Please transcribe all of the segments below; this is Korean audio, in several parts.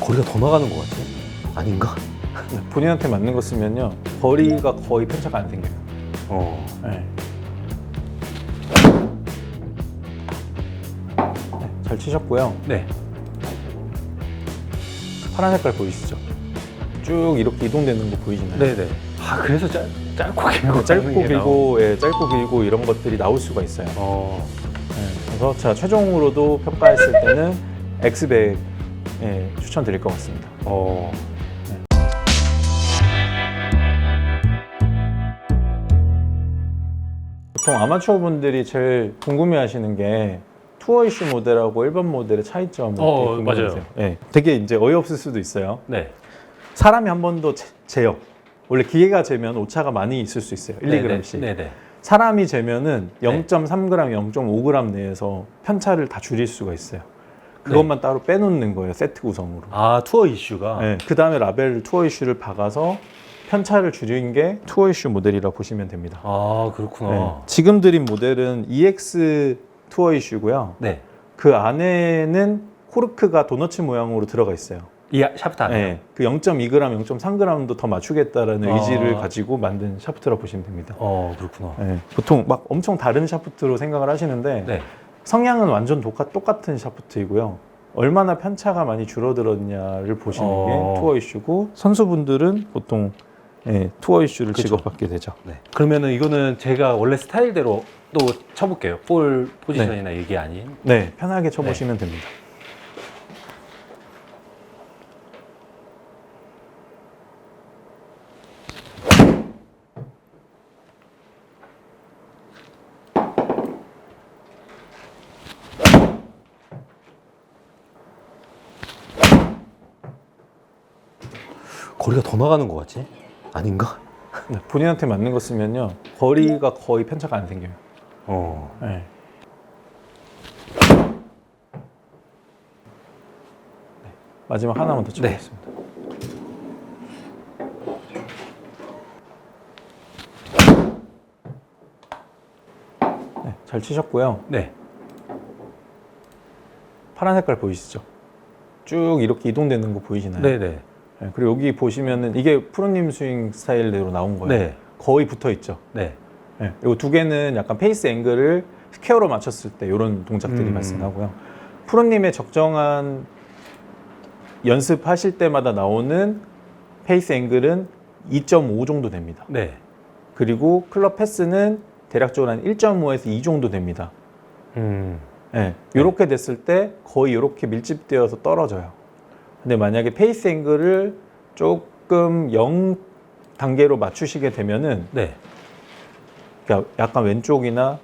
거리가 더 나가는 것 같지? 아닌가? 본인한테 맞는 거 쓰면요 거리가 거의 편차가 안 생겨요. 네. 네, 잘 치셨고요. 네. 파란 색깔 보이시죠? 쭉 이렇게 이동되는 거 보이시나요? 네네. 아, 그래서 짧고 길고 짧고 길고, 예, 짧고 길고 이런 것들이 나올 수가 있어요. 예, 그래서 제가 최종으로도 평가했을 때는 X100 추천드릴 것 같습니다. 보통 아마추어 분들이 제일 궁금해하시는 게 투어 이슈 모델하고 일반 모델의 차이점을 궁금해하세요. 맞아요. 예, 되게 이제 어이없을 수도 있어요. 네. 사람이 한 번 더 재요. 원래 기계가 재면 오차가 많이 있을 수 있어요. 1, 2g씩. 네네. 사람이 재면은 네. 0.3g, 0.5g 내에서 편차를 다 줄일 수가 있어요. 그것만 따로 빼놓는 거예요. 세트 구성으로. 아, 투어 이슈가. 네, 그 다음에 라벨 투어 이슈를 박아서 편차를 줄인 게 투어 이슈 모델이라고 보시면 됩니다. 아, 그렇구나. 네, 지금 드린 모델은 EX 투어 이슈고요. 네. 그 안에는 코르크가 도너츠 모양으로 들어가 있어요. 이 샤프트 안에. 네, 그 0.2g, 0.3g도 더 맞추겠다라는 의지를 가지고 만든 샤프트라고 보시면 됩니다. 그렇구나. 네, 보통 막 엄청 다른 샤프트로 생각을 하시는데 네. 성향은 완전 똑같은 샤프트이고요. 얼마나 편차가 많이 줄어들었냐를 보시는 게 투어 이슈고, 선수분들은 보통 투어 이슈를 그쵸. 지급받게 되죠. 네. 그러면은 이거는 제가 원래 스타일대로 또 쳐볼게요. 볼 포지션이나 이게 아닌. 네, 편하게 쳐보시면 됩니다. 거리가 더 나가는 것 같지? 아닌가? 네, 본인한테 맞는 거 쓰면요 거리가 거의 편차가 안 생겨요. 네. 네, 마지막 하나만 더 쳐보겠습니다. 네, 잘 치셨고요. 네. 파란 색깔 보이시죠? 쭉 이렇게 이동되는 거 보이시나요? 네네. 네, 그리고 여기 보시면은 이게 프로님 스윙 스타일대로 나온 거예요. 네. 거의 붙어 있죠. 네. 네, 그리고 두 개는 약간 페이스 앵글을 스퀘어로 맞췄을 때 이런 동작들이 발생하고요. 프로님의 적정한 연습하실 때마다 나오는 페이스 앵글은 2.5 정도 됩니다. 네. 그리고 클럽 패스는 대략적으로 한 1.5에서 2 정도 됩니다. 네, 이렇게 됐을 때 거의 이렇게 밀집되어서 떨어져요. 근데 만약에 페이스 앵글을 조금 0 단계로 맞추시게 되면은 네. 약간 왼쪽이나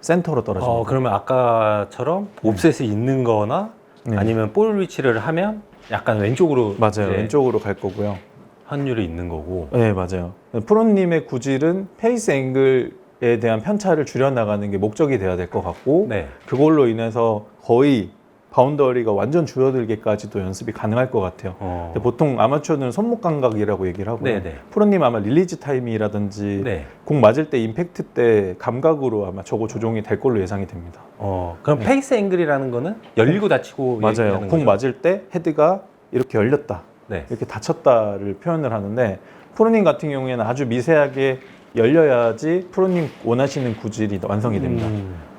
센터로 떨어집니다. 그러면 아까처럼 옵셋이 있는 거나 아니면 볼 위치를 하면 약간 왼쪽으로. 맞아요. 왼쪽으로 갈 거고요. 확률이 있는 거고. 네, 맞아요. 프로님의 구질은 페이스 앵글에 대한 편차를 줄여나가는 게 목적이 돼야 될 것 같고, 네. 그걸로 인해서 거의 바운더리가 완전 줄어들기까지도 연습이 가능할 것 같아요. 근데 보통 아마추어는 손목 감각이라고 얘기를 하고요. 네네. 프로님 아마 릴리즈 타임이라든지 네. 공 맞을 때 임팩트 때 감각으로 아마 저거 조정이 될 걸로 예상이 됩니다. 그럼 페이스 앵글이라는 거는 열리고 닫히고 맞아요. 얘기하는 공 거죠? 맞을 때 헤드가 이렇게 열렸다, 네. 이렇게 닫혔다를 표현을 하는데, 프로님 같은 경우에는 아주 미세하게 열려야지 프로님 원하시는 구질이 완성이 됩니다.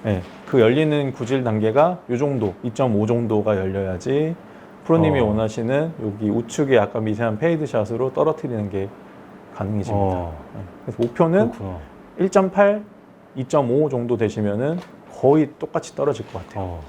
네, 그 열리는 구질 단계가 이 정도, 2.5 정도가 열려야지 프로님이 원하시는 여기 우측에 약간 미세한 페이드 샷으로 떨어뜨리는 게 가능해집니다. 네, 그래서 목표는 그렇구나. 1.8, 2.5 정도 되시면은 거의 똑같이 떨어질 것 같아요.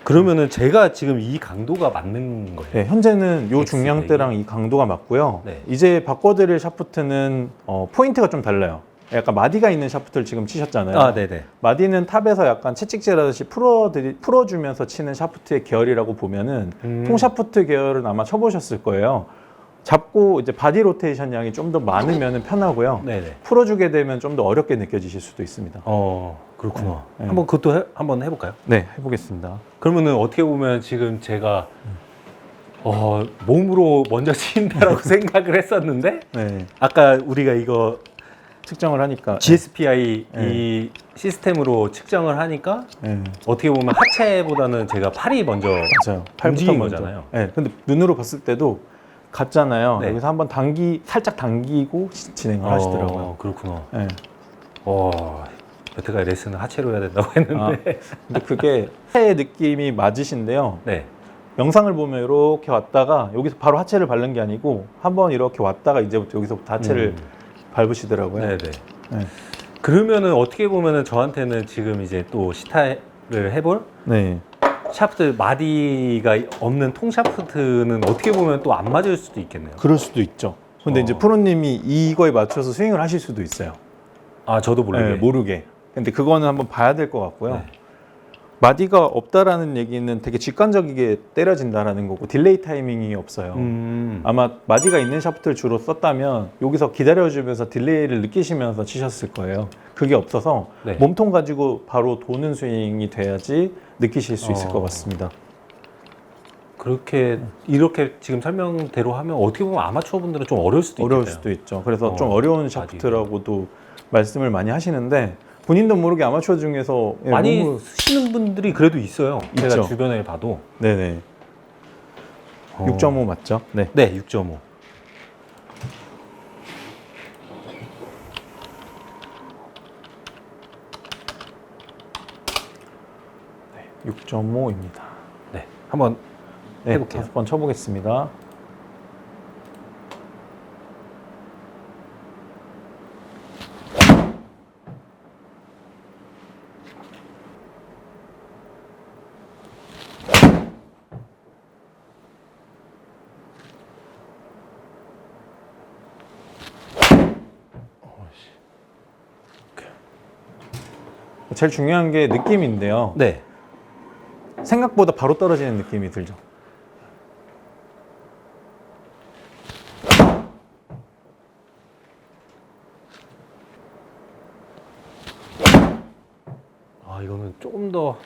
그러면은 제가 지금 이 강도가 맞는 거예요? 네, 현재는 이 X100이? 중량대랑 이 강도가 맞고요. 네. 이제 바꿔드릴 샤프트는 포인트가 좀 달라요. 약간 마디가 있는 샤프트를 지금 치셨잖아요. 네네. 마디는 탑에서 약간 채찍질하듯이 풀어주면서 치는 샤프트의 계열이라고 보면은 통 샤프트 계열은 아마 쳐보셨을 거예요. 잡고 이제 바디 로테이션 양이 좀 더 많으면 편하고요. 네네. 풀어주게 되면 좀 더 어렵게 느껴지실 수도 있습니다. 그렇구나. 네. 한번 그것도 한번 해볼까요? 네, 해보겠습니다. 그러면은 어떻게 보면 지금 제가 몸으로 먼저 친다라고 생각을 했었는데 네, 아까 우리가 이거 측정을 하니까 GSPI 이 시스템으로 측정을 하니까 어떻게 보면 하체보다는 제가 팔이 먼저 맞아요. 팔부터 움직인 먼저. 거잖아요. 네, 근데 눈으로 봤을 때도 같잖아요. 네. 여기서 한번 살짝 당기고 진행을 하시더라고요. 그렇구나. 네. 여태까지 레슨을 하체로 해야 된다고 했는데. 근데 그게 하체의 느낌이 맞으신데요. 네. 영상을 보면 이렇게 왔다가 여기서 바로 하체를 밟는 게 아니고 한번 이렇게 왔다가 이제부터 여기서부터 하체를 밟으시더라고요. 네네. 네. 그러면은 어떻게 보면은 저한테는 지금 이제 또 시타를 해볼 네. 샤프트 마디가 없는 통 샤프트는 어떻게 보면 또 안 맞을 수도 있겠네요. 그럴 수도 있죠. 근데 이제 프로님이 이거에 맞춰서 스윙을 하실 수도 있어요. 저도 모르게. 네, 모르게. 근데 그거는 한번 봐야 될 것 같고요. 네. 마디가 없다라는 얘기는 되게 직관적이게 때려진다라는 거고 딜레이 타이밍이 없어요. 아마 마디가 있는 샤프트를 주로 썼다면 여기서 기다려주면서 딜레이를 느끼시면서 치셨을 거예요. 그게 없어서 네. 몸통 가지고 바로 도는 스윙이 돼야지 느끼실 수 있을 것 같습니다. 이렇게 지금 설명대로 하면 어떻게 보면 아마추어 분들은 좀 어려울 수도 어려울 있겠네요. 수도 있죠. 그래서 좀 어려운 샤프트라고도 말씀을 많이 하시는데 본인도 모르게 아마추어 중에서 많이 쓰시는 분들이 그래도 있어요. 있죠. 제가 주변에 봐도. 네네. 6.5 맞죠? 네. 네, 6.5. 6.5입니다. 네, 한번 네, 해볼게요. 5번 쳐보겠습니다. 제일 중요한 게 느낌인데요. 네. 생각보다 바로 떨어지는 느낌이 들죠. 이거는 조금 더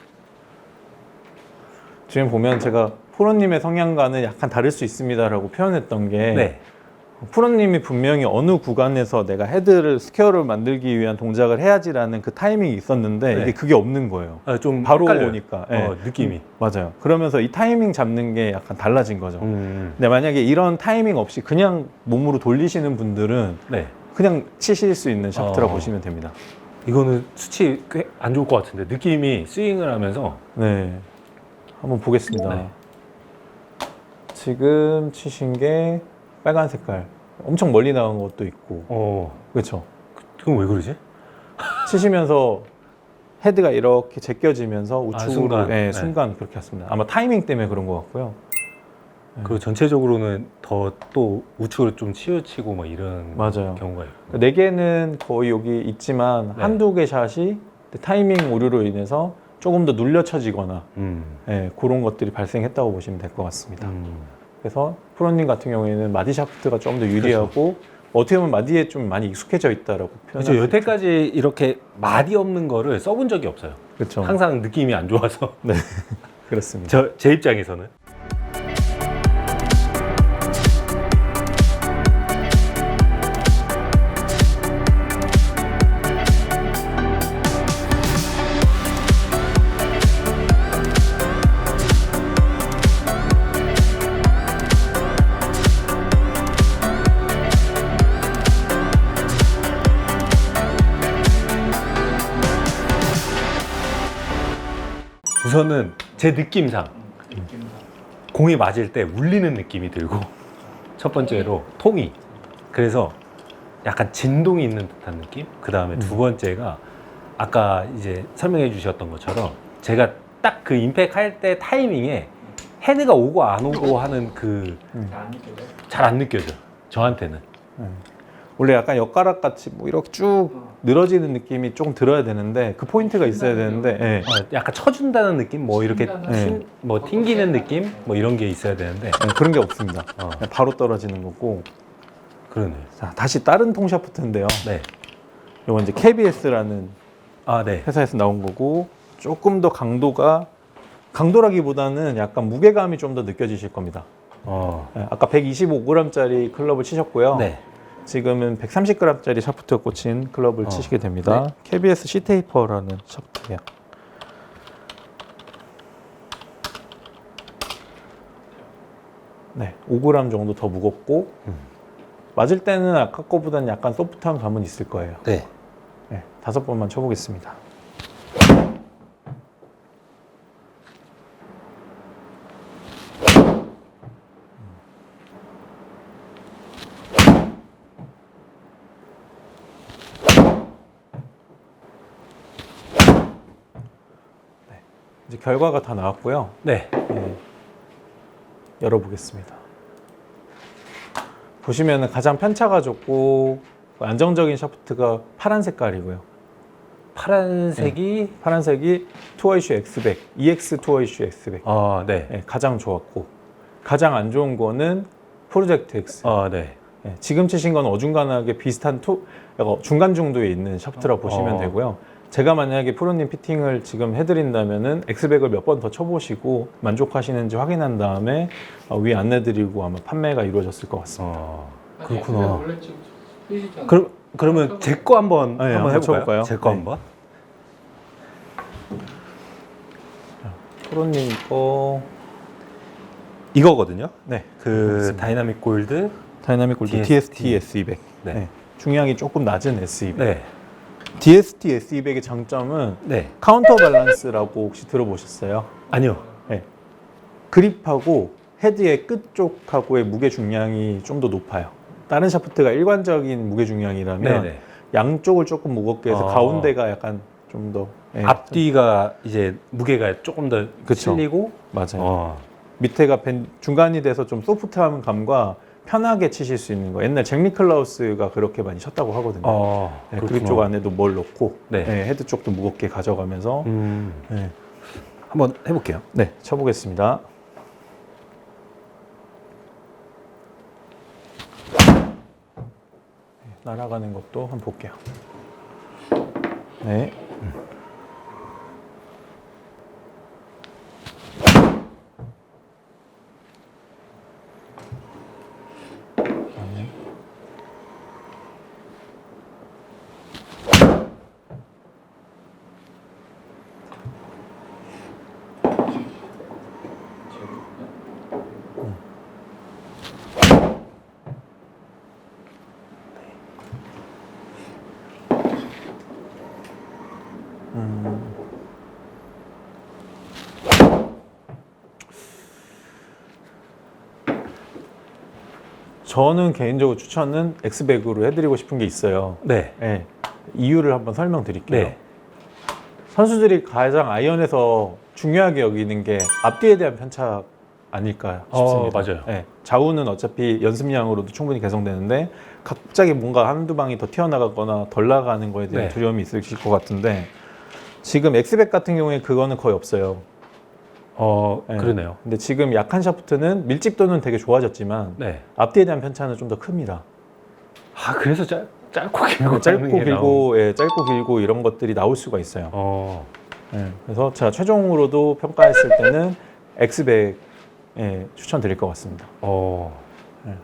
지금 보면 제가 프로님의 성향과는 약간 다를 수 있습니다라고 표현했던 게 네. 프로님이 분명히 어느 구간에서 내가 헤드를 스퀘어를 만들기 위한 동작을 해야지라는 그 타이밍이 있었는데 네. 이게 그게 없는 거예요. 좀 바로 헷갈려요. 오니까 네. 느낌이. 맞아요. 그러면서 이 타이밍 잡는 게 약간 달라진 거죠. 근데 만약에 이런 타이밍 없이 그냥 몸으로 돌리시는 분들은 네. 그냥 치실 수 있는 샤프트라고 보시면 됩니다. 이거는 수치 꽤 안 좋을 것 같은데 느낌이 스윙을 하면서 네, 한번 보겠습니다. 네. 지금 치신 게 빨간 색깔, 엄청 멀리 나온 것도 있고, 그렇죠? 그건 왜 그러지? 치시면서 헤드가 이렇게 제껴지면서 우측으로 순간. 네, 네. 순간 그렇게 했습니다. 아마 타이밍 때문에 그런 것 같고요. 그리고 전체적으로는 더 또 우측으로 좀 치우치고 막 이런 맞아요. 경우가 있고. 4개는 거의 여기 있지만 네. 한두 개 샷이 타이밍 오류로 인해서 조금 더 눌려 쳐지거나 네, 그런 것들이 발생했다고 보시면 될 것 같습니다. 그래서 프로님 같은 경우에는 마디 샤프트가 좀 더 유리하고 어떻게 보면 마디에 좀 많이 익숙해져 있다라고 표현할 수 그렇죠. 여태까지 이렇게 마디 없는 거를 써본 적이 없어요. 그렇죠. 항상 느낌이 안 좋아서. 네, 그렇습니다. 제 입장에서는. 우선은 제 느낌상 공이 맞을 때 울리는 느낌이 들고 첫 번째로 통이 그래서 약간 진동이 있는 듯한 느낌. 그 다음에 두 번째가 아까 이제 설명해 주셨던 것처럼 제가 딱 그 임팩 할 때 타이밍에 헤드가 오고 안 오고 하는 그 잘 안 느껴져요. 저한테는. 원래 약간 엿가락 같이 뭐 이렇게 쭉 늘어지는 느낌이 조금 들어야 되는데 그 포인트가 있어야 되는데 네. 약간 쳐준다는 느낌, 뭐 이렇게 네. 뭐 튕기는 느낌, 뭐 이런 게 있어야 되는데. 네, 그런 게 없습니다. 그냥 바로 떨어지는 거고. 그러네요. 자, 다시 다른 통 샤프트인데요. 네. 이건 이제 KBS라는 네. 회사에서 나온 거고 조금 더 강도라기보다는 약간 무게감이 좀 더 느껴지실 겁니다. 네, 아까 125g짜리 클럽을 치셨고요. 네. 지금은 130g짜리 샤프트가 꽂힌 클럽을 치시게 됩니다. 네. KBS C-테이퍼라는 샤프트예요. 네, 5g 정도 더 무겁고 맞을 때는 아까 거보다는 약간 소프트한 감은 있을 거예요. 네. 네, 5번만 쳐보겠습니다. 이제 결과가 다 나왔고요. 네. 네, 열어보겠습니다. 보시면 가장 편차가 좁고 안정적인 샤프트가 파란 색깔이고요. 파란색이 파란색이 투어이슈 X100, EX 투어이슈 X100. 네. 네, 가장 좋았고 가장 안 좋은 거는 프로젝트 X. 네. 네, 지금 치신 건 어중간하게 비슷한 약간 중간 정도에 있는 샤프트라 보시면 되고요. 제가 만약에 프로님 피팅을 지금 해드린다면은 X100을 몇 번 더 쳐보시고 만족하시는지 확인한 다음에 위에 안내드리고 아마 판매가 이루어졌을 것 같습니다. 그렇구나. 원래 지금 쓰이잖아요. 그러면 제 거 한번 네, 한번 한번 해볼까요? 쳐볼까요? 제 거 네. 한번. 프로님 거 이거거든요. 네, 그 그렇습니다. 다이나믹 골드. 다이나믹 골드 DST S200. 네. 네, 중량이 조금 낮은 S200. 네. DST S200의 장점은 네. 카운터 밸런스라고 혹시 들어보셨어요? 아니요. 네. 그립하고 헤드의 끝 쪽하고의 무게 중량이 좀 더 높아요. 다른 샤프트가 일관적인 무게 중량이라면 네네. 양쪽을 조금 무겁게 해서 가운데가 약간 좀 더 앞뒤가 이제 무게가 조금 더 그쵸. 실리고. 맞아요. 밑에가 중간이 돼서 좀 소프트한 감과 편하게 치실 수 있는 거. 옛날 잭 니클라우스가 그렇게 많이 쳤다고 하거든요. 네, 그립 쪽 안에도 뭘 넣고 네. 헤드 쪽도 무겁게 가져가면서 네. 한번 해볼게요. 네, 쳐보겠습니다. 날아가는 것도 한번 볼게요. 네. 저는 개인적으로 추천은 X100으로 해드리고 싶은 게 있어요. 네. 네. 이유를 한번 설명드릴게요. 네. 선수들이 가장 아이언에서 중요하게 여기는 게 앞뒤에 대한 편차 아닐까 싶습니다. 맞아요. 네. 좌우는 어차피 연습량으로도 충분히 개선되는데 갑자기 뭔가 한두 방이 더 튀어나가거나 덜 나가는 거에 대한 네. 두려움이 있으실 것 같은데 지금 X100 같은 경우에 그거는 거의 없어요. 네. 그러네요. 근데 지금 약한 샤프트는 밀집도는 되게 좋아졌지만 네. 앞뒤에 대한 편차는 좀 더 큽니다. 그래서 짧고 길고 짧고 길고 이런 것들이 나올 수가 있어요. 네, 그래서 제가 최종으로도 평가했을 때는 X100 추천드릴 것 같습니다. 네.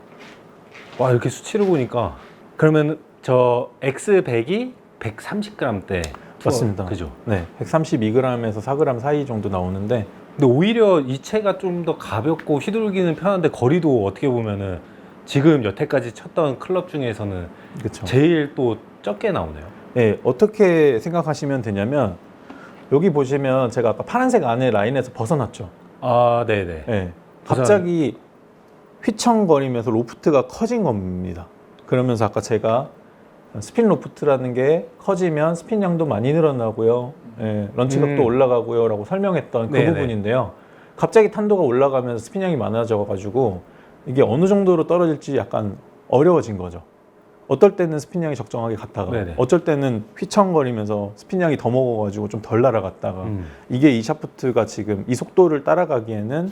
와, 이렇게 수치를 보니까 그러면 저 X100이 130g대 맞습니다. 그죠? 네, 132g에서 4g 사이 정도 나오는데 근데 오히려 이체가 좀 더 가볍고 휘둘기는 편한데 거리도 어떻게 보면은 지금 여태까지 쳤던 클럽 중에서는 그쵸. 제일 또 적게 나오네요. 네, 어떻게 생각하시면 되냐면 여기 보시면 제가 아까 파란색 안에 라인에서 벗어났죠. 네네. 네, 갑자기 휘청거리면서 로프트가 커진 겁니다. 그러면서 아까 제가 스핀 로프트라는 게 커지면 스핀량도 많이 늘어나고요. 런치각도 올라가고요 라고 설명했던 그 네네. 부분인데요. 갑자기 탄도가 올라가면서 스핀량이 많아져 가지고 이게 어느 정도로 떨어질지 약간 어려워진 거죠. 어떨 때는 스핀량이 적정하게 갔다가 네네. 어쩔 때는 휘청거리면서 스핀량이 더 먹어가지고 좀 덜 날아갔다가 이게 이 샤프트가 지금 이 속도를 따라가기에는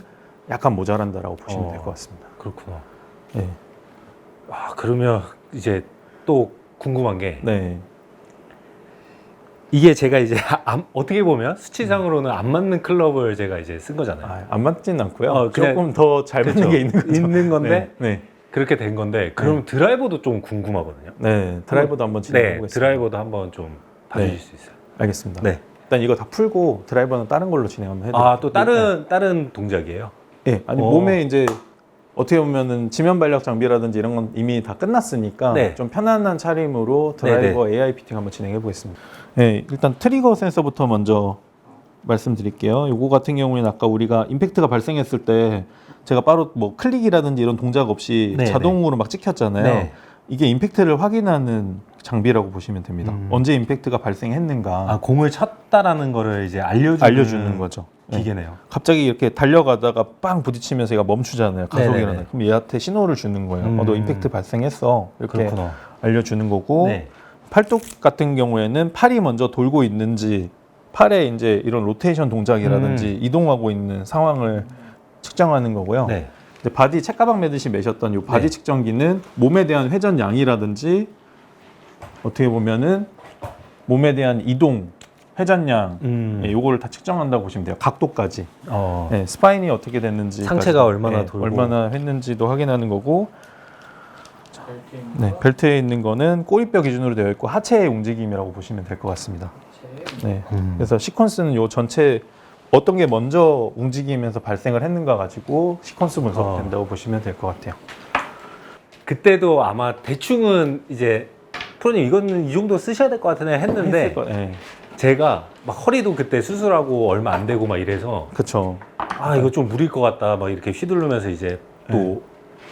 약간 모자란다라고 보시면 될 것 같습니다. 그렇구나. 네. 그러면 이제 또 궁금한 게 네. 이게 제가 이제 어떻게 보면 수치상으로는 안 맞는 클럽을 제가 이제 쓴 거잖아요. 안 맞진 않고요. 그냥- 조금 더 잘 맞는 그렇죠. 게 있는 거죠. 있는 건데 네. 그렇게 된 건데 그럼 드라이버도 좀 궁금하거든요. 네, 드라이버도 한번 진행해 네, 보겠습니다. 드라이버도 한번 좀 봐주실 네. 수 있어요. 알겠습니다. 네. 일단 이거 다 풀고 드라이버는 다른 걸로 진행 한번 해드릴게요. 아, 또 다른 동작이에요? 네, 아니 오. 몸에 이제 어떻게 보면은 지면 발력 장비라든지 이런 건 이미 다 끝났으니까 네. 좀 편안한 차림으로 드라이버 AI 피팅 한번 진행해 보겠습니다. 네, 일단 트리거 센서부터 먼저 말씀드릴게요. 요거 같은 경우에는 아까 우리가 임팩트가 발생했을 때 제가 바로 뭐 클릭이라든지 이런 동작 없이 네, 자동으로 막 찍혔잖아요. 네. 이게 임팩트를 확인하는 장비라고 보시면 됩니다. 언제 임팩트가 발생했는가 아, 공을 쳤다라는 거를 이제 알려주는 거죠. 네. 기계네요. 갑자기 이렇게 달려가다가 빵 부딪히면서 얘가 멈추잖아요. 가속이 네네네. 일어나. 그럼 얘한테 신호를 주는 거예요. 너 임팩트 발생했어. 이렇게 그렇구나. 알려주는 거고 네. 팔뚝 같은 경우에는 팔이 먼저 돌고 있는지 팔에 이제 이런 로테이션 동작이라든지 이동하고 있는 상황을 측정하는 거고요. 네. 이제 바디 책가방 매듯이 매셨던 이 바디 네. 측정기는 몸에 대한 회전량이라든지 어떻게 보면은 몸에 대한 이동, 회전량 요거를 다 측정한다고 보시면 돼요. 각도까지. 네, 스파인이 어떻게 됐는지 상체가 얼마나 돌고. 얼마나 했는지도 확인하는 거고 벨트에 있는 네, 거, 벨트에 있는 거는 꼬리뼈 기준으로 되어 있고 하체의 움직임이라고 보시면 될 것 같습니다. 제 네. 그래서 시퀀스는 요 전체 어떤 게 먼저 움직이면서 발생을 했는가 가지고 시퀀스 분석된다고 보시면 될 것 같아요. 그때도 아마 대충은 이제 프로님 이거는 이 정도 쓰셔야 될 것 같은데 했는데 했을 거, 네. 제가 막 허리도 그때 수술하고 얼마 안 되고 막 이래서 그쵸. 아 이거 좀 무리일 것 같다 막 이렇게 휘두르면서 이제 또 네.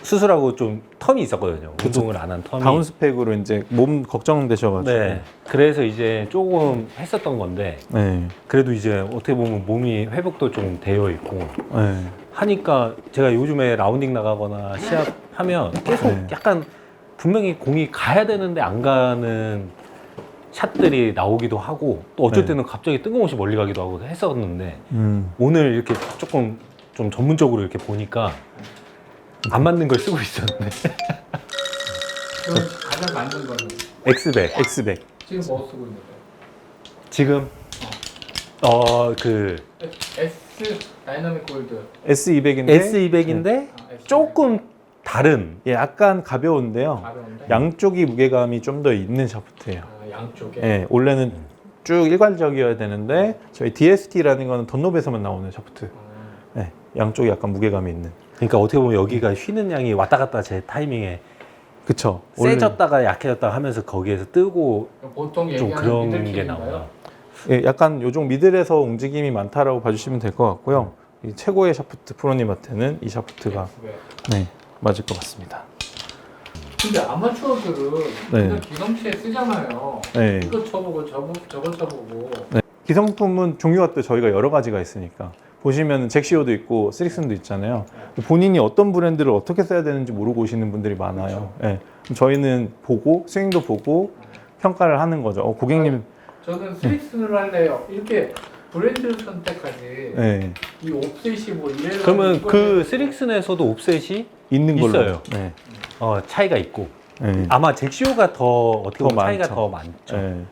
수술하고 좀 텀이 있었거든요. 운동을 안 한 텀이. 다운스펙으로 이제 몸 걱정되셔가지고. 네. 그래서 이제 조금 했었던 건데 네. 그래도 이제 어떻게 보면 몸이 회복도 좀 되어 있고 네. 하니까 제가 요즘에 라운딩 나가거나 시합하면 계속 네. 약간 분명히 공이 가야 되는데 안 가는 샷들이 나오기도 하고 또 어쩔 네. 때는 갑자기 뜬금없이 멀리 가기도 하고 했었는데 음. 오늘 이렇게 조금 좀 전문적으로 이렇게 보니까 안 맞는 걸 쓰고 있었는데 그럼 가장 맞는 거는 엑스백 엑스백. 지금 뭐 쓰고 있는 거예요? 지금 그 S 다이나믹 골드. S200인데 S200인데 조금 다른 예, 약간 가벼운데요. 가벼운데. 양쪽이 무게감이 좀 더 있는 샤프트예요. 아, 양쪽에. 예, 원래는 쭉 일괄적이어야 되는데 저희 DST라는 거는 덧노브에서만 나오는 샤프트. 아, 예, 양쪽이 약간 무게감이 있는. 그러니까 어떻게 보면 여기가 휘는 양이 왔다 갔다 제 타이밍에 그쵸. 세졌다가 약해졌다가 하면서 거기에서 뜨고 보통 좀 얘기하는 그런 게 미들킬인가요? 나와요. 예, 약간 요종 미들에서 움직임이 많다라고 봐주시면 될 것 같고요. 이 최고의 샤프트 프로님한테는 이 샤프트가 왜? 네, 맞을 것 같습니다. 근데 아마추어들은 네. 그냥 기성치에 쓰잖아요. 네. 이거 쳐보고 저거 쳐보고. 기성품은 종류가 또 저희가 여러 가지가 있으니까 보시면 잭시오도 있고 스릭슨도 있잖아요. 본인이 어떤 브랜드를 어떻게 써야 되는지 모르고 오시는 분들이 많아요. 예. 그럼 저희는 보고 스윙도 보고 평가를 하는 거죠. 고객님, 저는 스릭슨을 할래요. 이렇게 브랜드를 선택하지. 네, 이 옵셋이 뭐 이래서. 그러면 그 스릭슨에서도 옵셋이 있는 걸로. 있어요. 네. 차이가 있고 네. 아마 잭시오가 더 어떻게 더 보면 차이가 많죠. 더 많죠. 네.